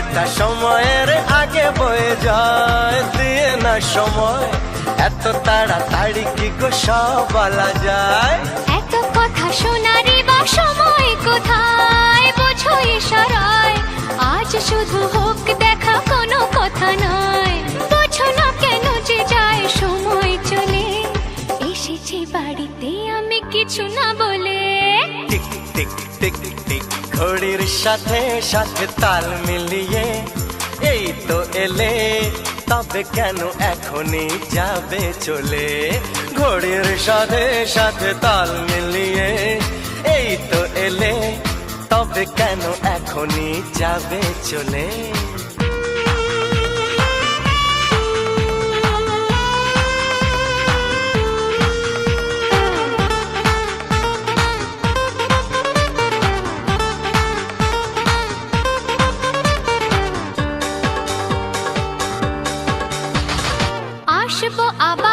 সময়টা সময়ের আগে বয়ে যায়, দিয়ে না সময় এত তাড়াতাড়ি কি গো সব বলা যায়। এত কথা শোনারই বা সময় কোথায়, বোঝো ইশারায় আজ শুধু হোক দেখা, কোনো কথা নয়। বোঝো না কেন যে যায় সময় চলে, এসেছি বাড়িতে আমি কিছু না বলে। টিক টিক টিক টিক ঘড়ির সাথে সাথে তাল মিলিয়ে এই তো এলে, তবে কেন এখনই যাবে চলে। ঘড়ির সাথে সাথে তাল মিলিয়ে এই তো এলে, তবে কেন এখনই যাবে চলে। আসবো আবার